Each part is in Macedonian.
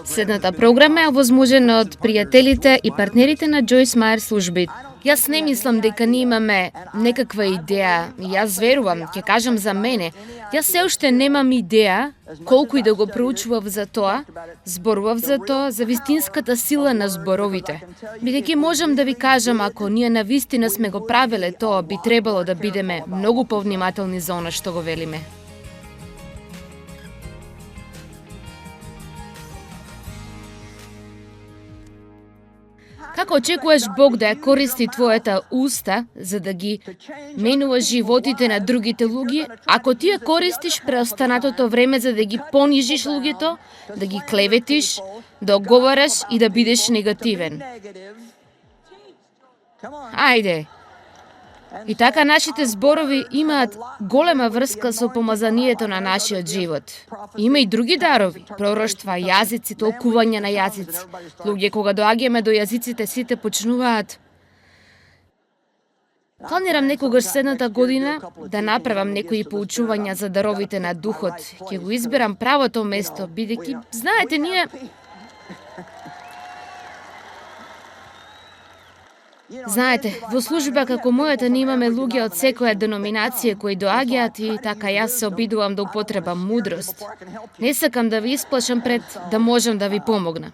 Следната програма е овозможена од пријателите и партнерите на Джойс Мајер служби. Јас не мислам дека ние имаме некаква идеја, јас верувам, ќе кажам за мене. Јас се уште немам идеја, колку и да го проучував за тоа, зборував за тоа, за вистинската сила на зборовите. Бидејќи можам да ви кажам, ако ние навистина сме го правеле тоа, би требало да бидеме многу повнимателни за она што го велиме. Како очекуваш Бог да ја користи твојата уста за да ги менува животите на другите луѓе, ако ти ја користиш преостанатото време за да ги понижиш луѓето, да ги клеветиш, да оговараш и да бидеш негативен? Ајде! И така нашите зборови имаат голема врска со помазанието на нашиот живот. Има и други дарови, пророштва, јазици, толкување на јазици. Луѓе, кога доаѓаме до јазиците, сите почнуваат. Планирам некогаш следната година да направам некои поучувања за даровите на духот. Ќе го изберам правото место, бидејќи, знаете, ние Знаете, во служба како мојата не имаме луѓе од секоја деноминација кои доаѓаат и така јас се обидувам да употребам мудрост. Не сакам да ви исплашам пред да можам да ви помогнам.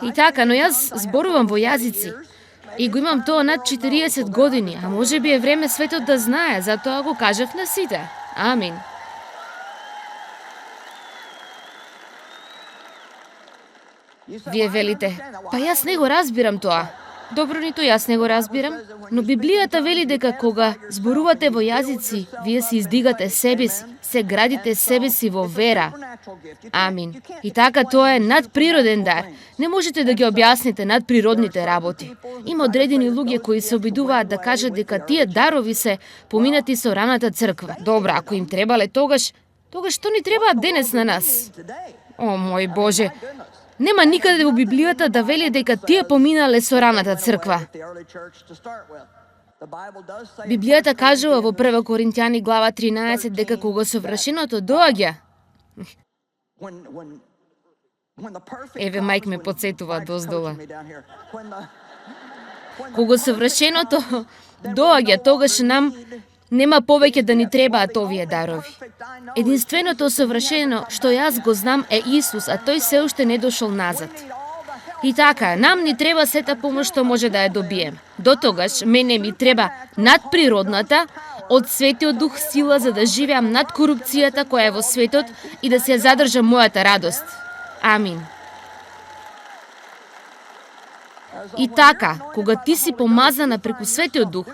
И така, но јас зборувам во јазици и го имам тоа над 40 години, а може би е време светот да знае, затоа го кажав на сите. Амин. Вие велите, па јас не го разбирам тоа. Добро, ниту јас не го разбирам, но Библијата вели дека кога зборувате во јазици, вие се издигате себе си, се градите себе си во вера. Амин. И така тоа е надприроден дар. Не можете да ги објасните надприродните работи. Има одредени луѓе кои се обидуваат да кажат дека тие дарови се поминати со раната црква. Добра, ако им требале тогаш што ни требаат денес на нас? О, мој Боже! Нема никаде во Библијата да вели дека тие поминале со раната црква. Библијата кажува во 1 Коринтијани глава 13 дека кога совршеното доаѓа, еве мајк ме потсетува доздола. Кога совршеното доаѓа, тогаш нам нема повеќе да ни требаат овие дарови. Единственото совршено што јас го знам е Исус, а тој се уште не дошол назад. И така, нам ни треба сета помош што може да ја добиеме. До тогаш, мене ми треба надприродната, од Светиот Дух сила за да живеам над корупцијата која е во светот и да се ја задржам мојата радост. Амин. И така, кога ти си помазана преку Светиот Дух,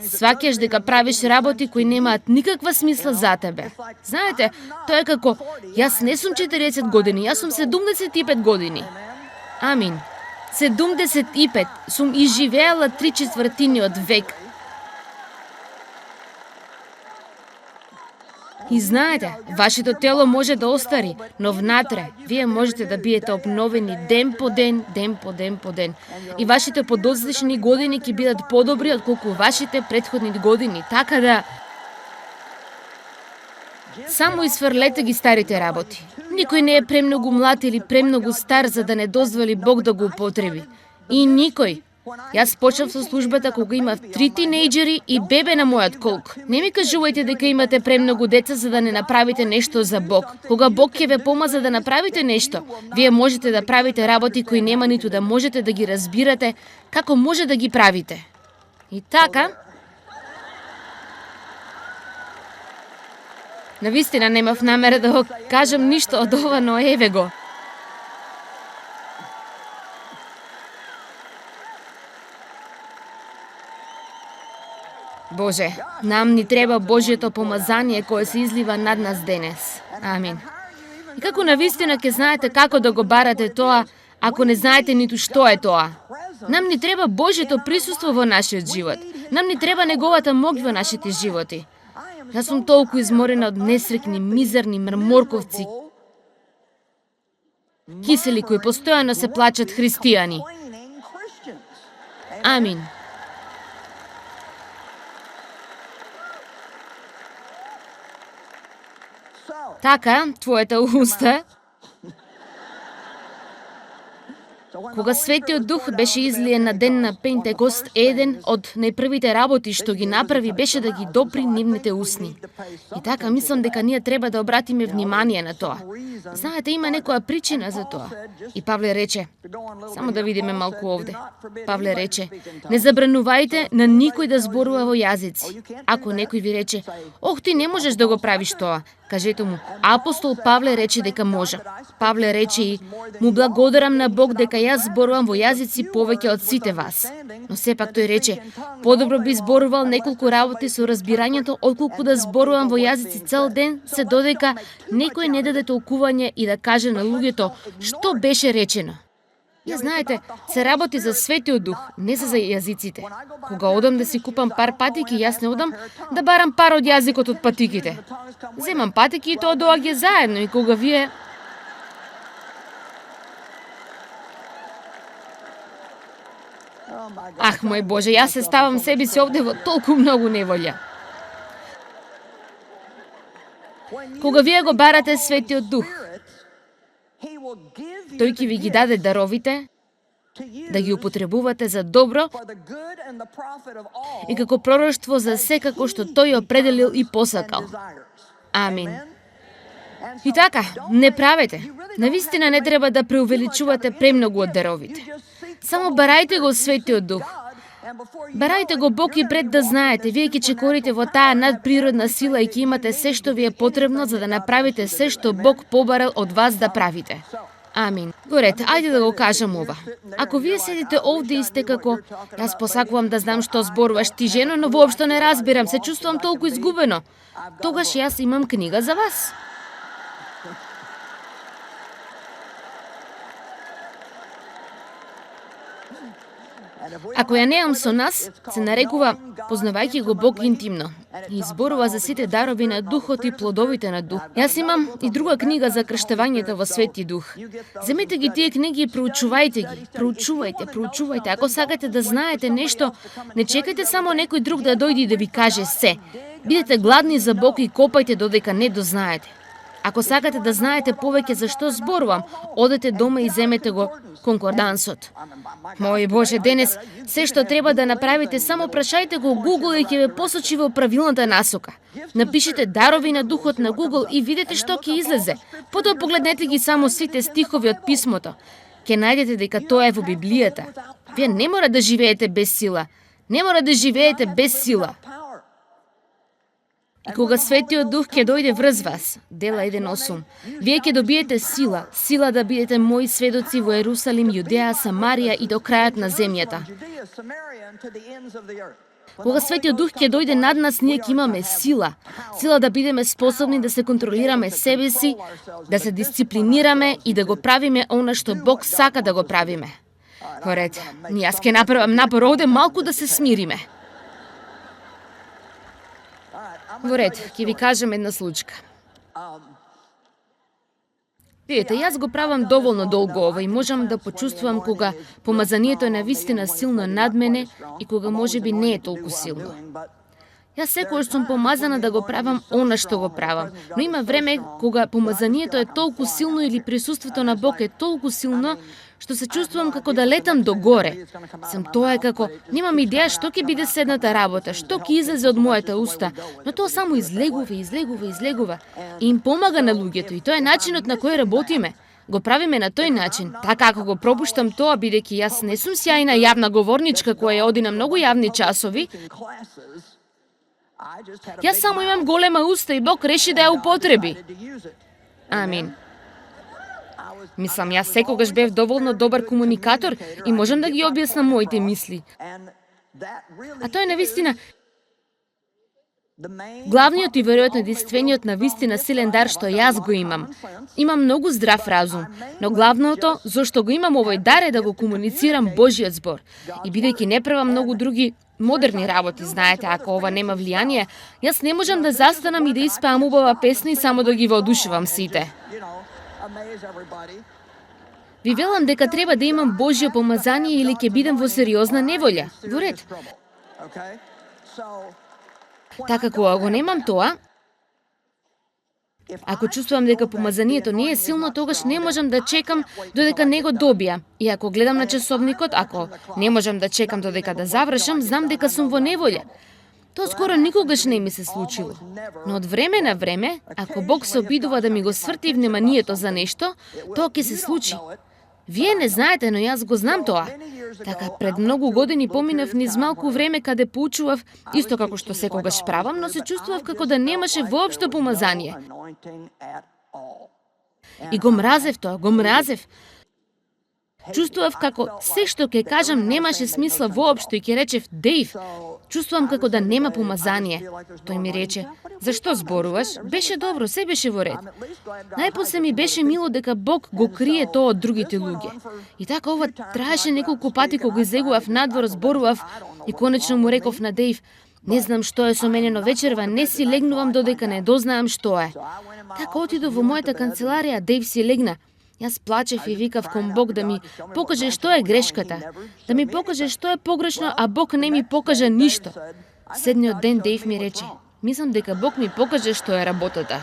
сваќаш дека правиш работи кои немаат никаква смисла за тебе. Знаете, тоа е како, јас не сум 40 години, јас сум 75 години. Амин. 75 сум изживеала 3/4 од век. И знаете, вашето тело може да остари, но внатре, вие можете да биете обновени ден по ден, ден по ден по ден. И вашите подоцнешни години ќе бидат подобри отколку вашите претходни години, така да само изфрлете ги старите работи. Никој не е премногу млад или премногу стар за да не дозволи Бог да го употреби. И никој. Јас почнав со службата кога имав 3 тинејџери и бебе на мојот колк. Не ми кажувајте дека имате премногу деца за да не направите нешто за Бог. Кога Бог ќе ве помаза да направите нешто, вие можете да правите работи кои нема ниту да можете да ги разбирате како може да ги правите. И така, навистина немав намера да го кажам ништо од ова, но еве го. Боже, нам ни треба Божјето помазание кое се излива над нас денес. Амин. И како навистина ќе знаете како да го барате тоа, ако не знаете ниту што е тоа? Нам ни треба Божјето присуство во нашиот живот. Нам ни треба неговата моќ во нашите животи. Јас сум толку изморена од несрекни, мизерни мрморковци, кисели кои постојано се плачат христијани. Амин. Така, твојата уста Кога Светиот Дух беше излиен на ден на Пентекост, еден од најпрвите работи што ги направи беше да ги допри нивните усни. И така мислам дека ние треба да обратиме внимание на тоа. Знаете, има некоја причина за тоа. И Павле рече, само да видиме малку овде. Павле рече, не забранувајте на никој да зборува во јазици. Ако некој ви рече, ох, ти не можеш да го правиш тоа, кажете му, апостол Павле рече дека може. Павле рече и, му благодарам на Бог дека јас зборувам во јазици повеќе од сите вас. Но сепак тој рече, подобро би зборувал неколку работи со разбирањето, отколку да зборувам во јазици цел ден, се додека некој не даде толкување и да каже на луѓето што беше речено. Ја знаете, се работи за Светиот Дух, не се за јазиците. Кога одам да си купам пар патики, јас не одам да барам пар од јазикот од патиките. Земам патики и тоа доаѓа заедно и кога вие Ах, мој Боже, јас се ставам себе си овде во толку многу неволја. Кога вие го барате Светиот Дух, тој ќе ви ги даде даровите, да ги употребувате за добро и како пророштво за секако што тој определил и посакал. Амин. И така, не правете. Навистина не треба да преувеличувате премногу од даровите. Само барајте го Светиот Дух. Барајте го Бог и пред да знаете, вие ќе чекорите во таа надприродна сила и ќе имате се што ви е потребно за да направите се што Бог побарал од вас да правите. Амин. Горет, ајде да го кажам ова. Ако вие седите овде и сте како, јас посакувам да знам што зборуваш ти, жено, но воопшто не разбирам, се чувствувам толку изгубено, тогаш јас имам книга за вас. Ако ја неам со нас, се нарекува познавајќи го Бог интимно и зборува за сите дарови на Духот и плодовите на Дух. Јас имам и друга книга за крштевањето во Свети Дух. Земете ги тие книги и проучувајте ги. Проучувајте. Ако сакате да знаете нешто, не чекајте само некој друг да дојде и да ви каже се. Бидете гладни за Бог и копајте додека не дознаете. Ако сакате да знаете повеќе за што зборувам, одете дома и земете го конкордансот. Мој Боже, денес се што треба да направите, само прашајте го Google и ќе ве посочи во правилната насока. Напишете дарови на Духот на Google и видете што ќе излезе. Потоа погледнете ги само сите стихови од писмото. Ќе најдете дека тоа е во Библијата. Вие не мора да живеете без сила. Не мора да живеете без сила. И кога Светиот Дух ќе дојде врз вас, Дела 1:8, вие ќе добиете сила да бидете мои сведоци во Ерусалим, Јудеја, Самарија и до крајот на земјата. Кога Светиот Дух ќе дојде над нас, ние ќе имаме сила да бидеме способни да се контролираме себе си, да се дисциплинираме и да го правиме она што Бог сака да го правиме. Поред, јас ќе направам напор овде малку да се смириме. Во ред, ќе ви кажам една случка. Видите, јас го правам доволно долго ова и можам да почувствувам кога помазанието е навистина силно над мене и кога можеби не е толку силно. Јас секогаш сум помазана да го правам она што го правам, но има време кога помазанието е толку силно или присуството на Бог е толку силно што се чувствувам како да летам до горе. Сам тоа е како, немам идеја што ќе биде следната работа, што ќе излезе од мојата уста, но тоа само излегува. И им помага на луѓето и тоа е начинот на кој работиме. Го правиме на тој начин. Така ако го пропуштам тоа, бидејќи јас не сум сјајна јавна говорничка која оди на многу јавни часови, јас само имам голема уста и Бог реши да ја употреби. Амин. Мислам, јас секогаш бев доволно добар комуникатор и можам да ги објаснам моите мисли. А тоа е навистина главниот и веројатно единствениот навистина силен дар што јас го имам. Имам многу здрав разум, но главното зошто го имам овој дар е да го комуницирам Божиот збор. И бидејќи не правам многу други модерни работи, знаете, ако ова нема влијание, јас не можам да застанам и да испеам убава песна и само да ги воодушевам сите. Ви велам дека треба да имам Божјо помазание или ќе бидам во сериозна неволја. Во ред. Така кога го немам тоа, Ако чувствувам дека помазанието не е силно, тогаш не можам да чекам додека не го добија. И ако гледам на часовникот, ако не можам да чекам додека да завршам, знам дека сум во неволја. Тоа скоро никогаш не ми се случило. Но од време на време, ако Бог се обидува да ми го сврти вниманието за нешто, тоа ќе се случи. Вие не знаете, но јас го знам тоа. Така, пред многу години поминав низ малку време каде поучував, исто како што секогаш правам, но се чувствував како да немаше воопшто помазание. И го мразев тоа, го мразев. Чувствував како се што ќе кажам немаше смисла воопшто и ќе речев, Дејв, чувствувам како да нема помазание. Тој ми рече, зашто зборуваш? Беше добро, се беше во ред. Најпосле ми беше мило дека Бог го крие тоа од другите луѓе. И така ова траеше неколку пати кога излегував надвор, зборував и конечно му реков на Дејв, не знам што е со мене, но вечерва не си легнувам додека не дознаам што е. Така отидов во мојата канцеларија, Дејв си легна. Јас плачев и викав кон Бог да ми покаже што е грешката, да ми покаже што е погрешно, а Бог не ми покажа ништо. Седниот ден Дејв ми рече, мислам дека Бог ми покаже што е работата.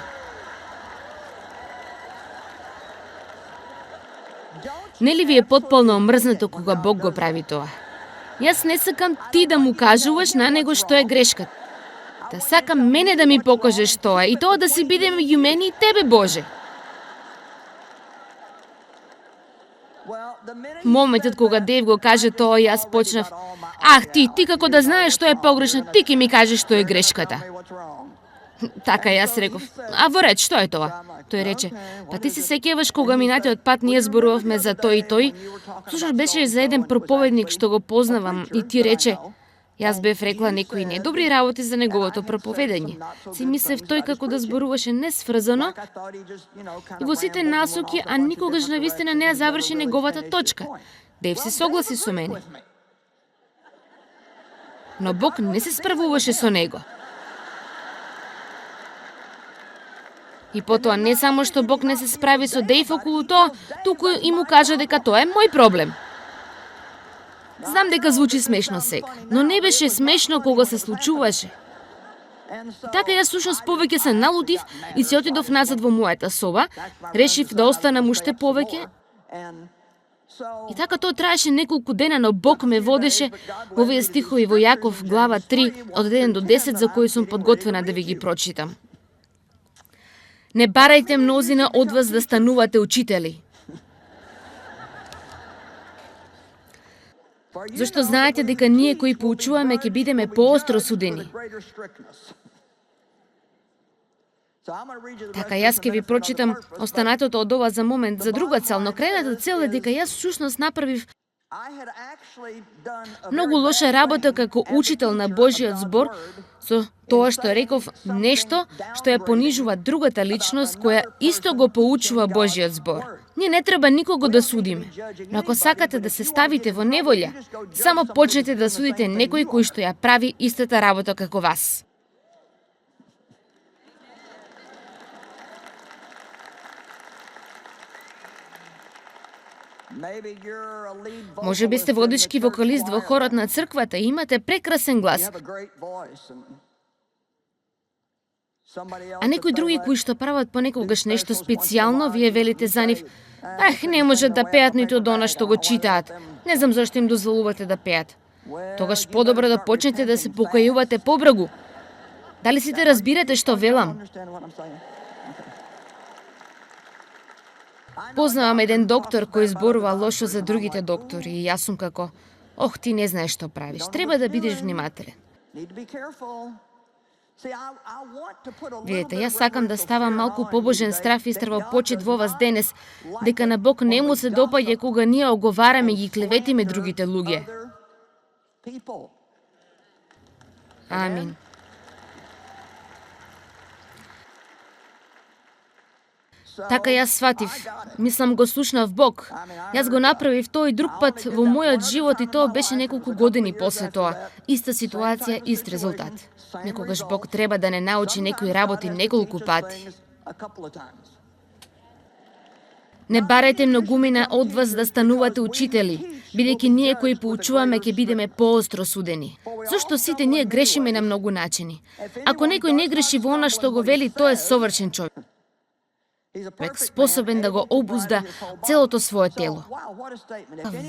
Нели ви е потполно омрзнато кога Бог го прави тоа? Јас не сакам ти да му кажуваш на него што е грешката. Да сакам мене да ми покаже што е и тоа да си биде меѓу мене и тебе, Боже. Моментот кога Дејв го каже тоа, јас почнав, ти како да знаеш што е погрешно, ти ќе ми кажеш што е грешката. Така јас реков, во ред, што е тоа? Тој рече, па ти се сеќаваш кога минатиот пат ние зборувавме за тој и тој? Слушаш, беше за еден проповедник што го познавам и ти рече, јас бев рекла некои недобри работи за неговото проповедање. Си мислев тој како да зборуваше несврзано и во сите насоки, а никогаш навистина не ја заврши неговата точка. Дејв се согласи со мене. Но Бог не се справуваше со него. И потоа не само што Бог не се справи со Дејв околу тоа, туку и му кажа дека тоа е мој проблем. Знам дека звучи смешно сега, но не беше смешно кога се случуваше. Така јас всушност повеќе се налутив и се отидов назад во мојата соба, решив да останам уште повеќе. И така тоа траеше неколку дена, но Бог ме водеше овие стихови во Јаков глава 3 од 1 до 10 за кои сум подготвена да ви ги прочитам. Не барајте мнозина од вас да станувате учители. Зашто знаете дека ние кои поучуваме ќе бидеме поостро судени. Така јас ќе ви прочитам останатото од ова за момент за друга цел, но крајната цел е дека јас всушност направив многу лоша работа како учител на Божиот збор со тоа што реков нешто што ја понижува другата личност која исто го поучува Божиот збор. Ние не треба никого да судиме, но ако сакате да се ставите во неволја, само почнете да судите некој кој што ја прави истата работа како вас. Може би сте водички вокалист во хорот на црквата и имате прекрасен глас. А некои други кои што прават понекогаш нешто специјално, вие велите за нив, не можат да пеат ниту до она што го читаат. Не знам зашто им дозволувате да пеат. Тогаш подобро да почнете да се покајувате побрагу. Дали сите разбирате што велам? Познавам еден доктор кој зборува лошо за другите доктори и јас сум како, ти не знаеш што правиш, треба да бидеш внимателен. Видете, јас сакам да ставам малку побожен страф и стравопочит во вас денес, дека на Бог не му се допаѓа кога ние оговараме и ги клеветиме другите луѓе. Амин. Така јас сватив, мислам го слушнав Бог. Јас го направив тој друг пат во мојот живот и тоа беше неколку години после тоа. Иста ситуација, ист резултат. Некогаш Бог треба да не научи некои работи неколку пати. Не барајте многумина од вас да станувате учители, бидејќи ние кои поучуваме ќе бидеме поостро судени. Зошто сите ние грешиме на многу начини. Ако некој не греши во она што го вели, тој е совршен човек. Човек способен да го обузда целото свое тело.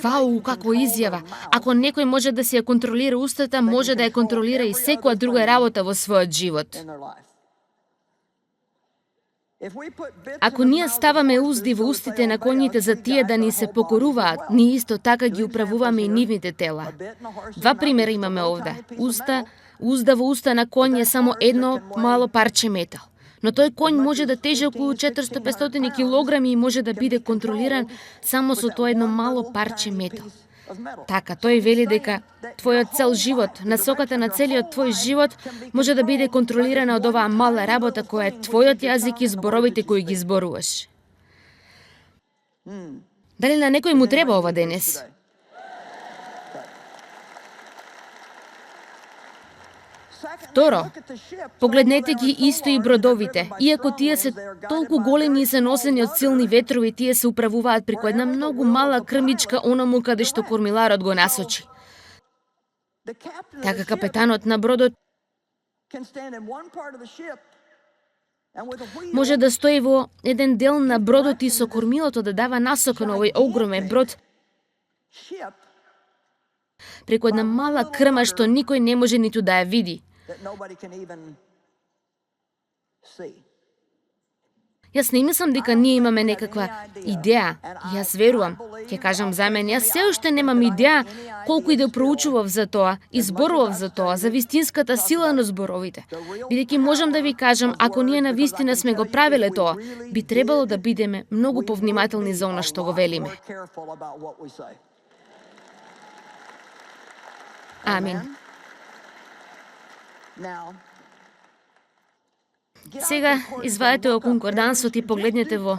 Вау, каква изјава! Ако некој може да си ја контролира устата, може да ја контролира и секоја друга работа во својот живот. Ако ние ставаме узди во устите на коњите за тие да ни се покоруваат, ние исто така ги управуваме и нивните тела. Два примера имаме овде. Узда во уста на коњ е само едно мало парче метал. Но тој коњ може да тежи околу 400-500 килограми и може да биде контролиран само со тоа едно мало парче метал. Така, тој вели дека твојот цел живот, насоката на целиот твој живот може да биде контролирана од оваа мала работа која е твојот јазик и зборовите кои ги зборуваш. Дали на некој му треба ова денес? Второ, погледнете ги исто и бродовите. Иако тие се толку големи и се носени од силни ветрови, тие се управуваат преку една многу мала крмичка онаму каде што кормиларот го насочи. Така капетанот на бродот може да стои во еден дел на бродот и со кормилото да дава насока на овој огромен брод преку една мала крма што никој не може ниту да ја види. Јас не мислам дека ние имаме некаква идеја. Јас верувам, ќе кажам за мене, јас се уште немам идеја колку и да проучував за тоа и зборував за тоа, за вистинската сила на зборовите. Бидејќи можам да ви кажам, ако ние на вистина сме го правеле тоа, би требало да бидеме многу повнимателни за она што го велиме. Амин. Сега извадете го конкордансот и погледнете во.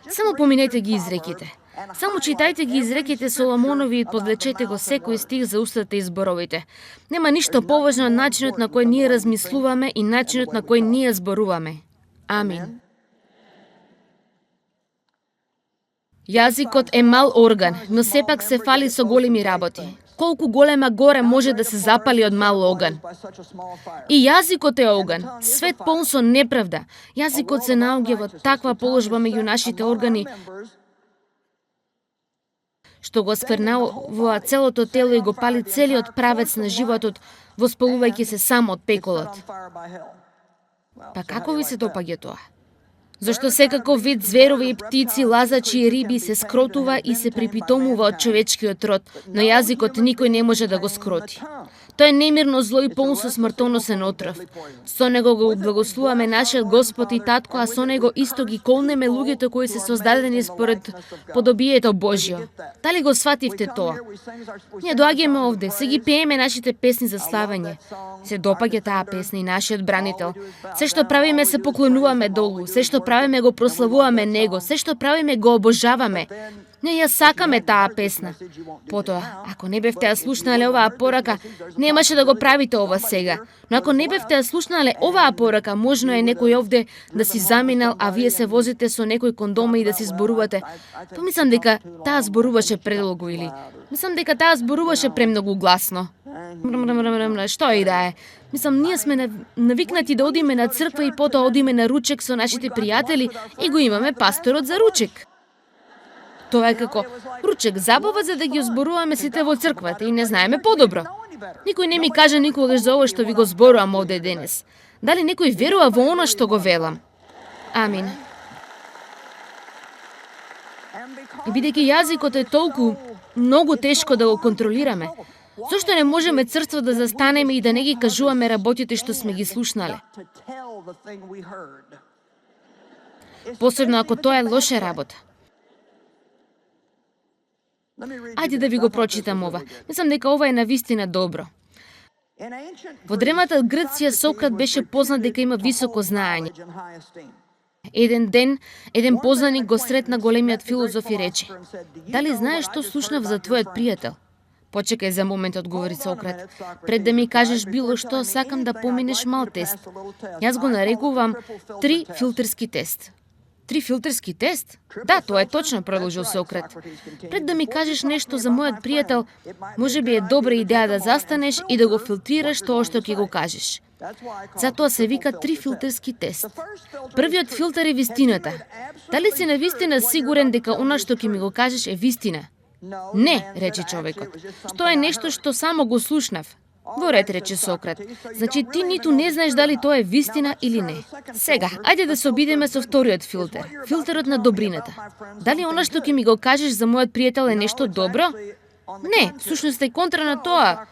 Само поминете ги изреките. Само читајте ги изреките Соломонови и подвлечете го секој стих за устата и зборовите. Нема ништо поважно од начинот на кој ние размислуваме и начинот на кој ние зборуваме. Амин. Јазикот е мал орган, но сепак се фали со големи работи. Колку голема горе може да се запали од мал оган. И јазикот е оган, свет полн со неправда. Јазикот се наоѓа во таква положба меѓу нашите органи, што го сквернава целото тело и го пали целиот правец на животот, воспалувајќи се само од пеколот. Па како ви се допаѓа тоа? Зашто секако вид зверови и птици, лазачи и риби се скротува и се припитомува од човечкиот род, но јазикот никој не може да го скроти. Тој е немирно зло и полн со смртоносен отров. Со него го благословуваме нашиот Господ и Татко, а со него исто ги колнеме луѓето кои се создадени според подобието Божјо. Дали го свативте тоа? Ние доаѓаме овде, се ги пееме нашите песни за славење. Се допаѓа таа песна и нашиот бранител. Се што правиме се поклонуваме долу, се што правиме го прославуваме него, се што правиме го обожаваме. Ние ја сакаме таа песна. Потоа, ако не бевте ја слушнале оваа порака, немаше да го правите ова сега. Но ако не бевте ја слушнале оваа порака, можно е некој овде да си заминал, а вие се возите со некој кон дома и да си зборувате. Помислам дека таа зборуваше предолго или мислам дека таа зборуваше премногу гласно. Што и да е. Мислам, ние сме навикнати да одиме на црква и потоа одиме на ручек со нашите пријатели и го имаме пасторот за ручек. Тоа е како ручек забава за да ги зборуваме сите во црквата и не знаеме подобро. Никој не ми кажа никогаш за ова што ви го зборувам овде денес. Дали некој верува во она што го велам? Амин. И бидејќи јазикот е толку многу тешко да го контролираме, зошто не можеме црство да застанеме и да не ги кажуваме работите што сме ги слушнале? Посебно ако тоа е лоша работа. Ајде да ви го прочитам ова. Мислам дека ова е навистина добро. Во древната Грција Сократ беше познат дека има високо знаење. Еден ден, еден познаник го сретна големиот филозоф и рече: "Дали знаеш што слушнав за твојот пријател?" "Почекај за момент", одговори Сократ. "Пред да ми кажеш било што, сакам да поминеш мал тест. Јас го нарекувам 3 филтерски тест." 3 филтерски тест? Да, тоа е точно, продолжил Сократ. Пред да ми кажеш нешто за мојот пријател, може би е добра идеја да застанеш и да го филтрираш тоа што ќе го кажеш. Затоа се вика трифилтерски тест. Првиот филтер е вистината. Дали си навистина сигурен дека она што ќе ми го кажеш е вистина? Не, рече човекот. Што е нешто што само го слушнав? Во ред, рече Сократ. Значи ти ниту не знаеш дали тоа е вистина или не. Сега, ајде да се обидеме со вториот филтер. Филтерот на добрината. Дали она што ќе ми го кажеш за мојот пријател е нешто добро? Не, всушност е контра на тоа.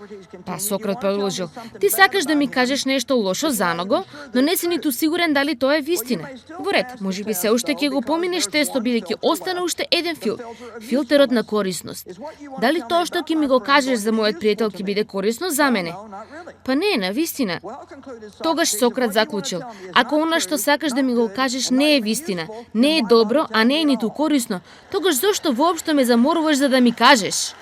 Па Сократ продолжил. Ти сакаш да ми кажеш нешто лошо за него, но не си ниту сигурен дали тоа е вистина. Во ред, можеби се уште ќе го поминеш тесто бидејќи остана уште еден филтер. Филтерот на корисност. Дали тоа што ќе ми го кажеш за мојот пријател ќе биде корисно за мене? Па не, на вистина. Тогаш Сократ заклучил. Ако она што сакаш да ми го кажеш не е вистина, не е добро, а не е ниту корисно, тогаш зошто воопшто ме заморуваш за да ми кажеш?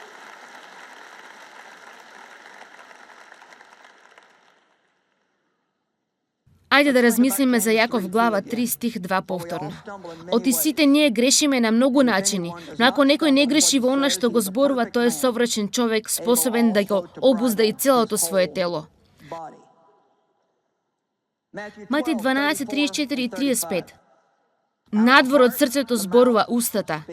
Ајде да размислиме за Јаков глава 3 стих 2 повторно. Оти сите ние грешиме на многу начини, но ако некој не греши во она што го зборува, тој е совршен човек, способен да го обузда и целото свое тело. Матеј 12:34 и 35. Надвор од срцето зборува устата.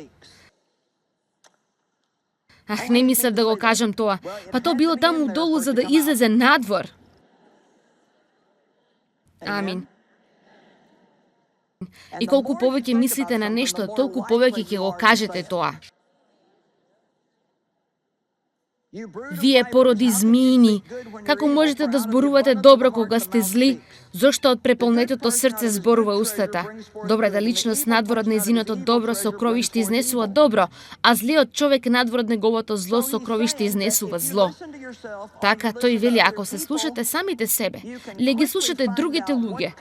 Не мислев да го кажам тоа. Па то било таму долу за да излезе надвор. Амин. И колку повеќе мислите на нешто, толку повеќе ќе го кажете тоа. Вие породи змиини, како можете да зборувате добро кога сте зли, зошто од преполнетото срце зборува устата. Добрата личност надвор од незиното добро сокровиште изнесува добро, а злиот човек надвор од неговото зло сокровиште изнесува зло. Така тој вели, ако се слушате самите себе, или ги слушате другите луѓе,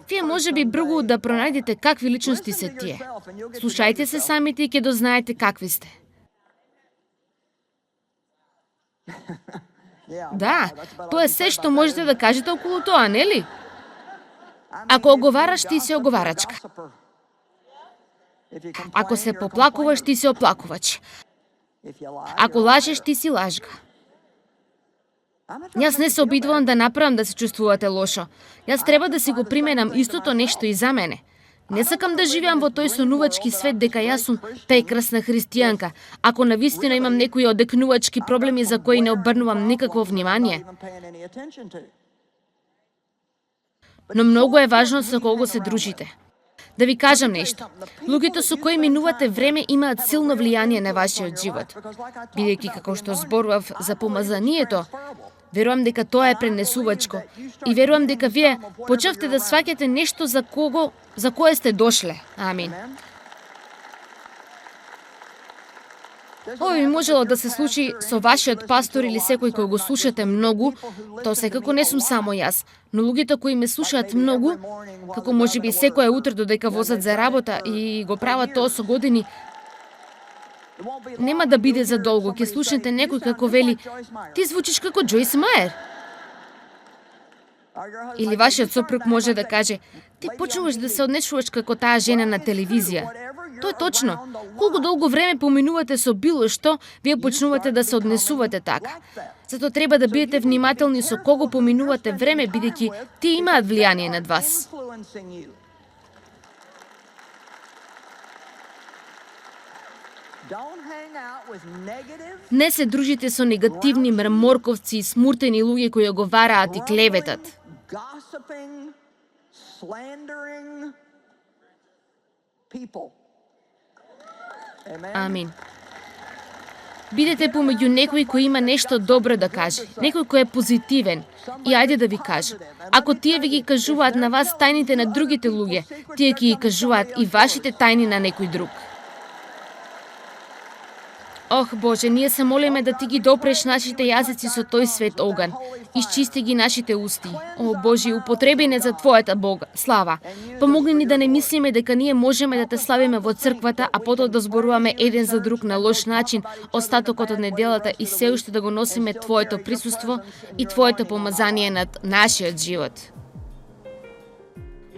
вие можеби бргу да пронајдете какви личности се тие. Слушајте се самите и ќе дознаете какви сте. Да, тоа е се што можете да кажете околу тоа, нели? Ако оговараш, ти си оговарачка. Ако се поплакуваш, ти си оплакувач. Ако лажеш, ти си лажга. Јас не се обидувам да направам да се чувствувате лошо. Јас треба да си го применам истото нешто и за мене. Не сакам да живеам во тој сонувачки свет дека јас сум прекрасна христијанка, ако навистина имам некои одекнувачки проблеми за кои не обрнувам никакво внимание. Но многу е важно со кого се дружите. Да ви кажам нешто. Луѓето со кои минувате време имаат силно влијание на вашиот живот. Бидејќи како што зборував за помазанието, верувам дека тоа е пренесувачко и верувам дека вие почнавте да сваќате нешто за кое сте дошле. Амин. Ова би можело да се случи со вашиот пастор или секој кој го слушате многу, тоа секако не сум само јас, но луѓето кои ме слушаат многу, како можеби секоја утро додека возат за работа и го прават тоа со години, нема да биде за долго, ќе слушнете некој како вели: ти звучиш како Џојс Мајер. Или вашиот сопруг може да каже: ти почнуваш да се однесуваш како таа жена на телевизија. Тоа е точно. Колку долго време поминувате со било што, вие почнувате да се однесувате така. Затоа треба да бидете внимателни со кого поминувате време, бидејќи тие имаат влијание над вас. Не се дружите со негативни мраморковци и смуртени луѓе кои оговараат и клеветат. Амин. Бидете помеѓу некој кој има нешто добро да каже, некој кој е позитивен. И ајде да ви кажа, ако тие ви ги кажуваат на вас тајните на другите луѓе, тие ќе ги кажуваат и вашите тајни на некој друг. Ох, Боже, ние се молиме да ти ги допреш нашите јазици со тој свет оган. Исчисти ги нашите усти. О, Боже, употреби не за Твојата Бога, слава. Помогни ни да не мислиме дека ние можеме да те славиме во црквата, а потоа да зборуваме еден за друг на лош начин остатокот од неделата и се уште да го носиме Твоето присуство и Твоето помазание над нашиот живот.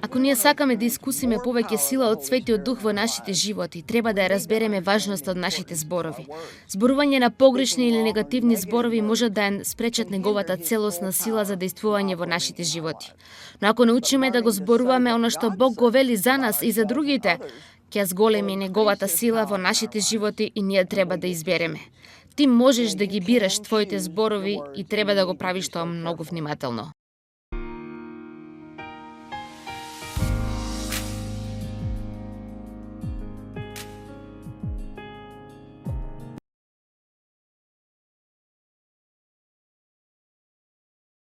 Ако ние сакаме да искусиме повеќе сила од Светиот Дух во нашите животи, треба да ја разбереме важноста од нашите зборови. Зборување на погрешни или негативни зборови може да ја спречат неговата целосна сила за действување во нашите животи. Но ако научиме да го зборуваме она што Бог го вели за нас и за другите, ќе зголеми неговата сила во нашите животи и ние треба да избереме. Ти можеш да ги бираш твоите зборови и треба да го правиш тоа многу внимателно.